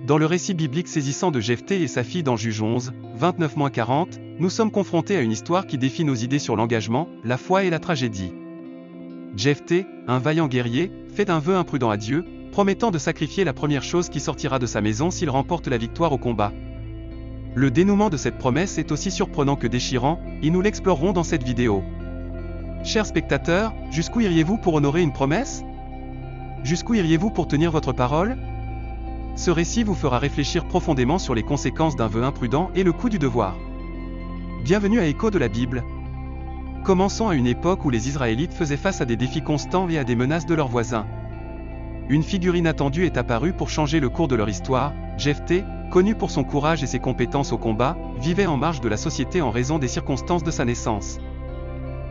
Dans le récit biblique saisissant de Jephthé et sa fille dans Juge 11, 29-40, nous sommes confrontés à une histoire qui défie nos idées sur l'engagement, la foi et la tragédie. Jephthé, un vaillant guerrier, fait un vœu imprudent à Dieu, promettant de sacrifier la première chose qui sortira de sa maison s'il remporte la victoire au combat. Le dénouement de cette promesse est aussi surprenant que déchirant, et nous l'explorerons dans cette vidéo. Chers spectateurs, jusqu'où iriez-vous pour honorer une promesse? Jusqu'où iriez-vous pour tenir votre parole? Ce récit vous fera réfléchir profondément sur les conséquences d'un vœu imprudent et le coût du devoir. Bienvenue à Écho de la Bible. Commençons à une époque où les Israélites faisaient face à des défis constants et à des menaces de leurs voisins. Une figure inattendue est apparue pour changer le cours de leur histoire. Jephthé, connu pour son courage et ses compétences au combat, vivait en marge de la société en raison des circonstances de sa naissance.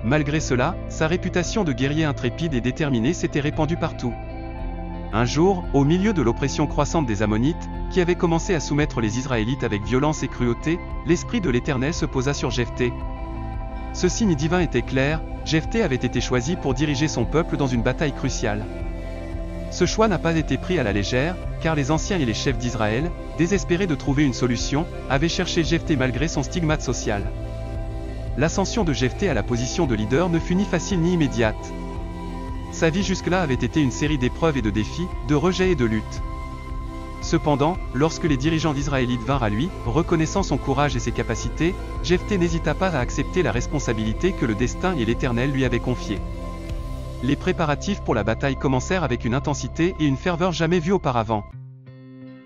Malgré cela, sa réputation de guerrier intrépide et déterminé s'était répandue partout. Un jour, au milieu de l'oppression croissante des Ammonites, qui avaient commencé à soumettre les Israélites avec violence et cruauté, l'Esprit de l'Éternel se posa sur Jephthé. Ce signe divin était clair, Jephthé avait été choisi pour diriger son peuple dans une bataille cruciale. Ce choix n'a pas été pris à la légère, car les anciens et les chefs d'Israël, désespérés de trouver une solution, avaient cherché Jephthé malgré son stigmate social. L'ascension de Jephthé à la position de leader ne fut ni facile ni immédiate. Sa vie jusque-là avait été une série d'épreuves et de défis, de rejets et de luttes. Cependant, lorsque les dirigeants d'Israélites vinrent à lui, reconnaissant son courage et ses capacités, Jephthé n'hésita pas à accepter la responsabilité que le destin et l'Éternel lui avaient confiée. Les préparatifs pour la bataille commencèrent avec une intensité et une ferveur jamais vues auparavant.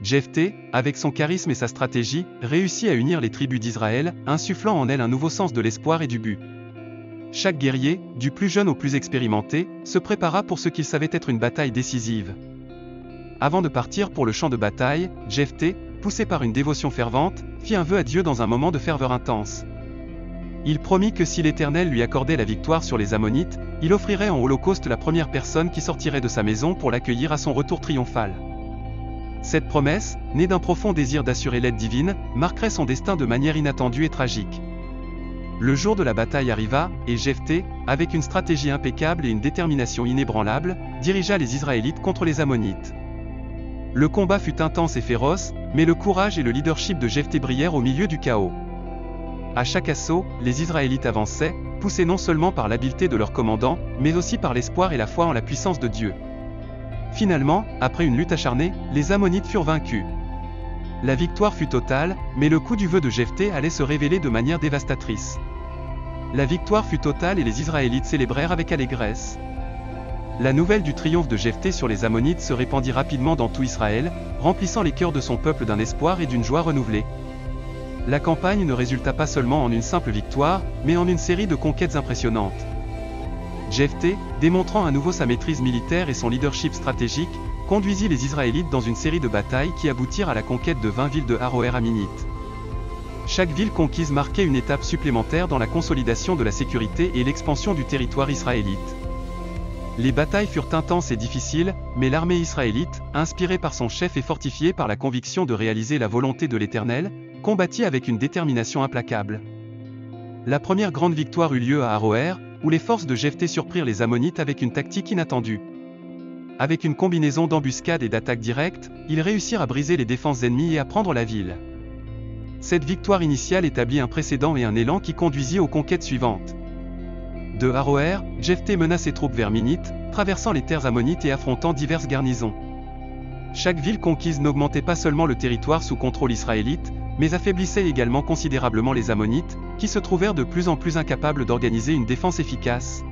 Jephthé, avec son charisme et sa stratégie, réussit à unir les tribus d'Israël, insufflant en elles un nouveau sens de l'espoir et du but. Chaque guerrier, du plus jeune au plus expérimenté, se prépara pour ce qu'il savait être une bataille décisive. Avant de partir pour le champ de bataille, Jephthé, poussé par une dévotion fervente, fit un vœu à Dieu dans un moment de ferveur intense. Il promit que si l'Éternel lui accordait la victoire sur les Ammonites, il offrirait en holocauste la première personne qui sortirait de sa maison pour l'accueillir à son retour triomphal. Cette promesse, née d'un profond désir d'assurer l'aide divine, marquerait son destin de manière inattendue et tragique. Le jour de la bataille arriva, et Jephthé, avec une stratégie impeccable et une détermination inébranlable, dirigea les Israélites contre les Ammonites. Le combat fut intense et féroce, mais le courage et le leadership de Jephthé brillèrent au milieu du chaos. À chaque assaut, les Israélites avançaient, poussés non seulement par l'habileté de leur commandant, mais aussi par l'espoir et la foi en la puissance de Dieu. Finalement, après une lutte acharnée, les Ammonites furent vaincus. La victoire fut totale, mais le coup du vœu de Jephthé allait se révéler de manière dévastatrice. La victoire fut totale et les Israélites célébrèrent avec allégresse. La nouvelle du triomphe de Jephthé sur les Ammonites se répandit rapidement dans tout Israël, remplissant les cœurs de son peuple d'un espoir et d'une joie renouvelée. La campagne ne résulta pas seulement en une simple victoire, mais en une série de conquêtes impressionnantes. Jephthé, démontrant à nouveau sa maîtrise militaire et son leadership stratégique, conduisit les Israélites dans une série de batailles qui aboutirent à la conquête de 20 villes de Aroër ammonite. Chaque ville conquise marquait une étape supplémentaire dans la consolidation de la sécurité et l'expansion du territoire israélite. Les batailles furent intenses et difficiles, mais l'armée israélite, inspirée par son chef et fortifiée par la conviction de réaliser la volonté de l'Éternel, combattit avec une détermination implacable. La première grande victoire eut lieu à Aroër, où les forces de Jephthé surprirent les Ammonites avec une tactique inattendue. Avec une combinaison d'embuscades et d'attaques directes, ils réussirent à briser les défenses ennemies et à prendre la ville. Cette victoire initiale établit un précédent et un élan qui conduisit aux conquêtes suivantes. De Aroër, Jephthé mena ses troupes vers Minite, traversant les terres ammonites et affrontant diverses garnisons. Chaque ville conquise n'augmentait pas seulement le territoire sous contrôle israélite, mais affaiblissait également considérablement les Ammonites, qui se trouvèrent de plus en plus incapables d'organiser une défense efficace.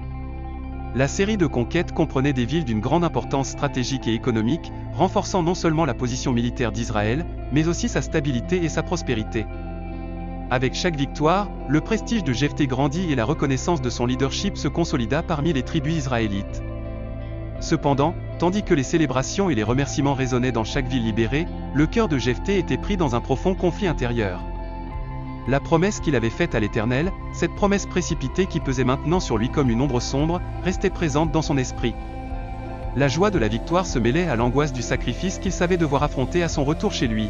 La série de conquêtes comprenait des villes d'une grande importance stratégique et économique, renforçant non seulement la position militaire d'Israël, mais aussi sa stabilité et sa prospérité. Avec chaque victoire, le prestige de Jephthé grandit et la reconnaissance de son leadership se consolida parmi les tribus israélites. Cependant, tandis que les célébrations et les remerciements résonnaient dans chaque ville libérée, le cœur de Jephthé était pris dans un profond conflit intérieur. La promesse qu'il avait faite à l'Éternel, cette promesse précipitée qui pesait maintenant sur lui comme une ombre sombre, restait présente dans son esprit. La joie de la victoire se mêlait à l'angoisse du sacrifice qu'il savait devoir affronter à son retour chez lui.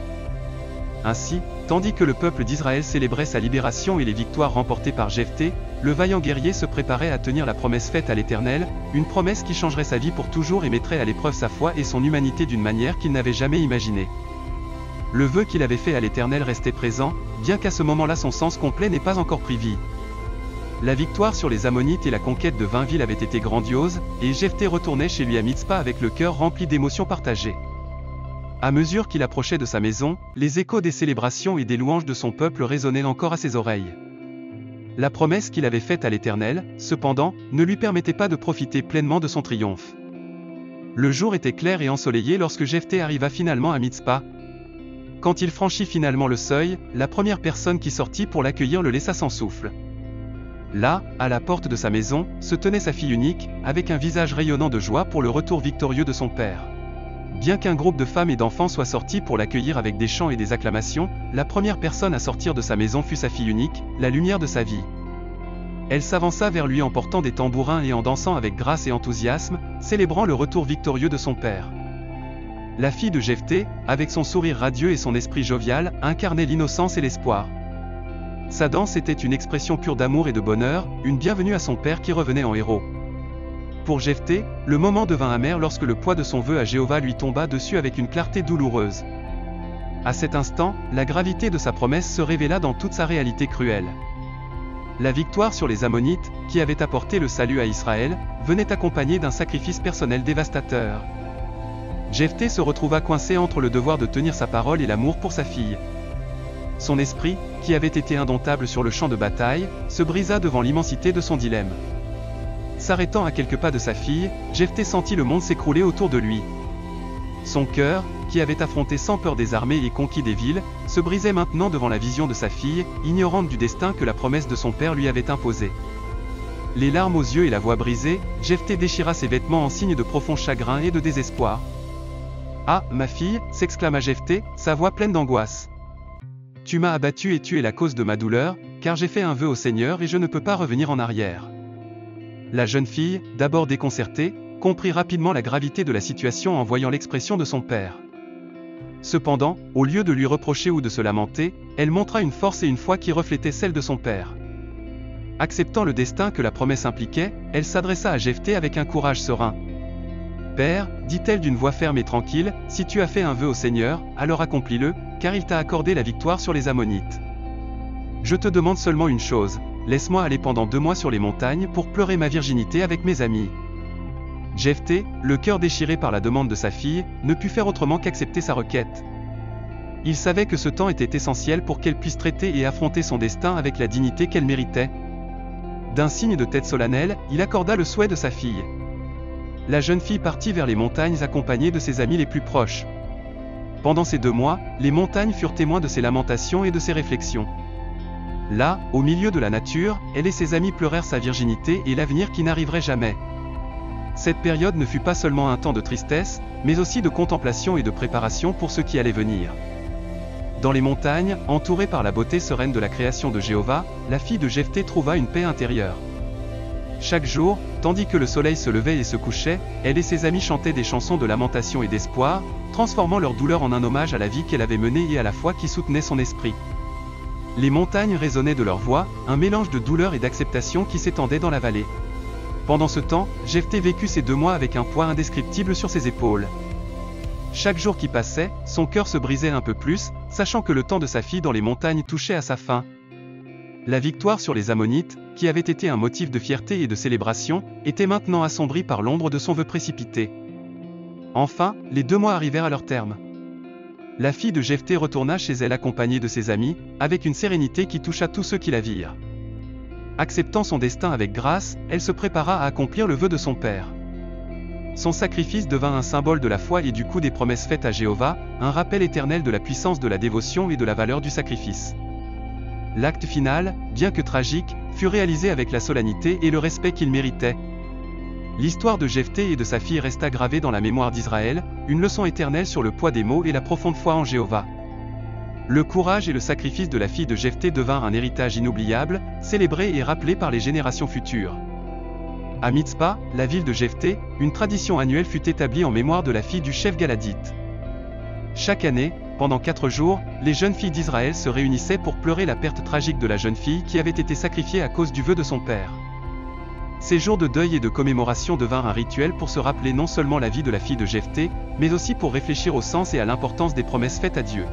Ainsi, tandis que le peuple d'Israël célébrait sa libération et les victoires remportées par Jephthé, le vaillant guerrier se préparait à tenir la promesse faite à l'Éternel, une promesse qui changerait sa vie pour toujours et mettrait à l'épreuve sa foi et son humanité d'une manière qu'il n'avait jamais imaginée. Le vœu qu'il avait fait à l'Éternel restait présent, bien qu'à ce moment-là son sens complet n'ait pas encore pris vie. La victoire sur les Ammonites et la conquête de 20 villes avaient été grandioses, et Jephthé retournait chez lui à Mitzpa avec le cœur rempli d'émotions partagées. À mesure qu'il approchait de sa maison, les échos des célébrations et des louanges de son peuple résonnaient encore à ses oreilles. La promesse qu'il avait faite à l'Éternel, cependant, ne lui permettait pas de profiter pleinement de son triomphe. Le jour était clair et ensoleillé lorsque Jephthé arriva finalement à Mitzpa. Quand il franchit finalement le seuil, la première personne qui sortit pour l'accueillir le laissa sans souffle. Là, à la porte de sa maison, se tenait sa fille unique, avec un visage rayonnant de joie pour le retour victorieux de son père. Bien qu'un groupe de femmes et d'enfants soit sorti pour l'accueillir avec des chants et des acclamations, la première personne à sortir de sa maison fut sa fille unique, la lumière de sa vie. Elle s'avança vers lui en portant des tambourins et en dansant avec grâce et enthousiasme, célébrant le retour victorieux de son père. La fille de Jephthé, avec son sourire radieux et son esprit jovial, incarnait l'innocence et l'espoir. Sa danse était une expression pure d'amour et de bonheur, une bienvenue à son père qui revenait en héros. Pour Jephthé, le moment devint amer lorsque le poids de son vœu à Jéhovah lui tomba dessus avec une clarté douloureuse. À cet instant, la gravité de sa promesse se révéla dans toute sa réalité cruelle. La victoire sur les Ammonites, qui avait apporté le salut à Israël, venait accompagnée d'un sacrifice personnel dévastateur. Jephthé se retrouva coincé entre le devoir de tenir sa parole et l'amour pour sa fille. Son esprit, qui avait été indomptable sur le champ de bataille, se brisa devant l'immensité de son dilemme. S'arrêtant à quelques pas de sa fille, Jephthé sentit le monde s'écrouler autour de lui. Son cœur, qui avait affronté sans peur des armées et conquis des villes, se brisait maintenant devant la vision de sa fille, ignorante du destin que la promesse de son père lui avait imposé. Les larmes aux yeux et la voix brisée, Jephthé déchira ses vêtements en signe de profond chagrin et de désespoir. « Ah, ma fille » s'exclama Jephthé, sa voix pleine d'angoisse. « Tu m'as abattu et tu es la cause de ma douleur, car j'ai fait un vœu au Seigneur et je ne peux pas revenir en arrière. » La jeune fille, d'abord déconcertée, comprit rapidement la gravité de la situation en voyant l'expression de son père. Cependant, au lieu de lui reprocher ou de se lamenter, elle montra une force et une foi qui reflétaient celle de son père. Acceptant le destin que la promesse impliquait, elle s'adressa à Jephthé avec un courage serein. « Père, dit-elle d'une voix ferme et tranquille, si tu as fait un vœu au Seigneur, alors accomplis-le, car il t'a accordé la victoire sur les Ammonites. Je te demande seulement une chose, laisse-moi aller pendant 2 mois sur les montagnes pour pleurer ma virginité avec mes amis. » Jephthé, le cœur déchiré par la demande de sa fille, ne put faire autrement qu'accepter sa requête. Il savait que ce temps était essentiel pour qu'elle puisse traiter et affronter son destin avec la dignité qu'elle méritait. D'un signe de tête solennel, il accorda le souhait de sa fille. La jeune fille partit vers les montagnes accompagnée de ses amis les plus proches. Pendant ces 2 mois, les montagnes furent témoins de ses lamentations et de ses réflexions. Là, au milieu de la nature, elle et ses amis pleurèrent sa virginité et l'avenir qui n'arriverait jamais. Cette période ne fut pas seulement un temps de tristesse, mais aussi de contemplation et de préparation pour ce qui allait venir. Dans les montagnes, entourée par la beauté sereine de la création de Jéhovah, la fille de Jephthé trouva une paix intérieure. Chaque jour, tandis que le soleil se levait et se couchait, elle et ses amis chantaient des chansons de lamentation et d'espoir, transformant leur douleur en un hommage à la vie qu'elle avait menée et à la foi qui soutenait son esprit. Les montagnes résonnaient de leur voix, un mélange de douleur et d'acceptation qui s'étendait dans la vallée. Pendant ce temps, Jephthé vécut ces 2 mois avec un poids indescriptible sur ses épaules. Chaque jour qui passait, son cœur se brisait un peu plus, sachant que le temps de sa fille dans les montagnes touchait à sa fin. La victoire sur les Ammonites, qui avait été un motif de fierté et de célébration, était maintenant assombrie par l'ombre de son vœu précipité. Enfin, les 2 mois arrivèrent à leur terme. La fille de Jephthé retourna chez elle accompagnée de ses amis, avec une sérénité qui toucha tous ceux qui la virent. Acceptant son destin avec grâce, elle se prépara à accomplir le vœu de son père. Son sacrifice devint un symbole de la foi et du coup des promesses faites à Jéhovah, un rappel éternel de la puissance de la dévotion et de la valeur du sacrifice. L'acte final, bien que tragique, fut réalisé avec la solennité et le respect qu'il méritait. L'histoire de Jephthé et de sa fille resta gravée dans la mémoire d'Israël, une leçon éternelle sur le poids des mots et la profonde foi en Jéhovah. Le courage et le sacrifice de la fille de Jephthé devinrent un héritage inoubliable, célébré et rappelé par les générations futures. À Mitzpa, la ville de Jephthé, une tradition annuelle fut établie en mémoire de la fille du chef galadite. Chaque année, pendant 4 jours, les jeunes filles d'Israël se réunissaient pour pleurer la perte tragique de la jeune fille qui avait été sacrifiée à cause du vœu de son père. Ces jours de deuil et de commémoration devinrent un rituel pour se rappeler non seulement la vie de la fille de Jephthé, mais aussi pour réfléchir au sens et à l'importance des promesses faites à Dieu.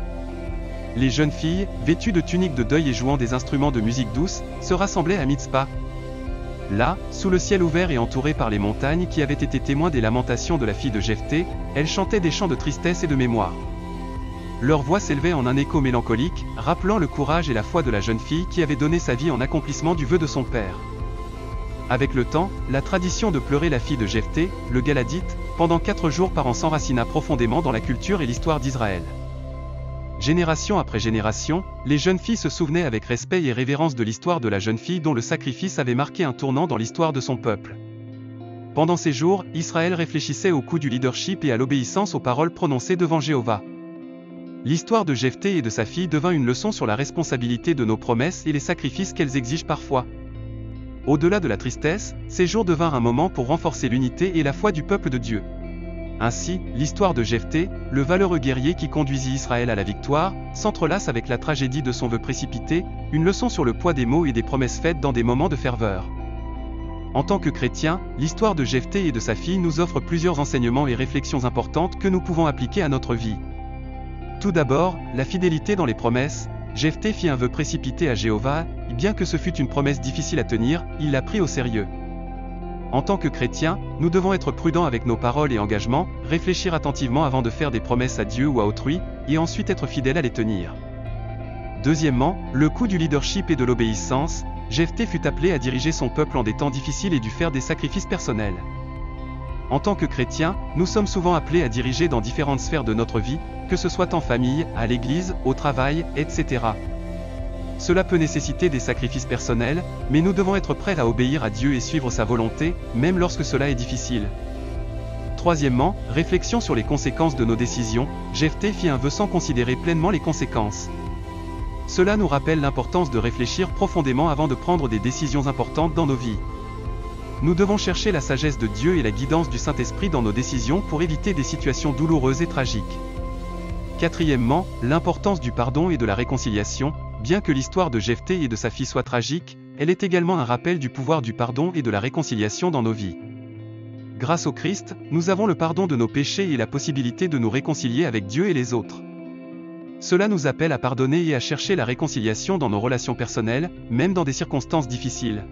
les jeunes filles, vêtues de tuniques de deuil et jouant des instruments de musique douce, se rassemblaient à Mitzpah. Là, sous le ciel ouvert et entourées par les montagnes qui avaient été témoins des lamentations de la fille de Jephthé, elles chantaient des chants de tristesse et de mémoire. Leur voix s'élevait en un écho mélancolique, rappelant le courage et la foi de la jeune fille qui avait donné sa vie en accomplissement du vœu de son père. Avec le temps, la tradition de pleurer la fille de Jephthé, le Galadite, pendant 4 jours par an s'enracina profondément dans la culture et l'histoire d'Israël. Génération après génération, les jeunes filles se souvenaient avec respect et révérence de l'histoire de la jeune fille dont le sacrifice avait marqué un tournant dans l'histoire de son peuple. Pendant ces jours, Israël réfléchissait au coût du leadership et à l'obéissance aux paroles prononcées devant Jéhovah. L'histoire de Jephthé et de sa fille devint une leçon sur la responsabilité de nos promesses et les sacrifices qu'elles exigent parfois. Au-delà de la tristesse, ces jours devinrent un moment pour renforcer l'unité et la foi du peuple de Dieu. Ainsi, l'histoire de Jephthé, le valeureux guerrier qui conduisit Israël à la victoire, s'entrelace avec la tragédie de son vœu précipité, une leçon sur le poids des mots et des promesses faites dans des moments de ferveur. En tant que chrétiens, l'histoire de Jephthé et de sa fille nous offre plusieurs enseignements et réflexions importantes que nous pouvons appliquer à notre vie. Tout d'abord, la fidélité dans les promesses. Jephthé fit un vœu précipité à Jéhovah, et bien que ce fût une promesse difficile à tenir, il l'a pris au sérieux. En tant que chrétiens, nous devons être prudents avec nos paroles et engagements, réfléchir attentivement avant de faire des promesses à Dieu ou à autrui, et ensuite être fidèles à les tenir. Deuxièmement, le coût du leadership et de l'obéissance. Jephthé fut appelé à diriger son peuple en des temps difficiles et dut faire des sacrifices personnels. En tant que chrétiens, nous sommes souvent appelés à diriger dans différentes sphères de notre vie, que ce soit en famille, à l'église, au travail, etc. Cela peut nécessiter des sacrifices personnels, mais nous devons être prêts à obéir à Dieu et suivre sa volonté, même lorsque cela est difficile. Troisièmement, réflexion sur les conséquences de nos décisions. Jephthé fit un vœu sans considérer pleinement les conséquences. Cela nous rappelle l'importance de réfléchir profondément avant de prendre des décisions importantes dans nos vies. Nous devons chercher la sagesse de Dieu et la guidance du Saint-Esprit dans nos décisions pour éviter des situations douloureuses et tragiques. Quatrièmement, l'importance du pardon et de la réconciliation. Bien que l'histoire de Jephthé et de sa fille soit tragique, elle est également un rappel du pouvoir du pardon et de la réconciliation dans nos vies. Grâce au Christ, nous avons le pardon de nos péchés et la possibilité de nous réconcilier avec Dieu et les autres. Cela nous appelle à pardonner et à chercher la réconciliation dans nos relations personnelles, même dans des circonstances difficiles.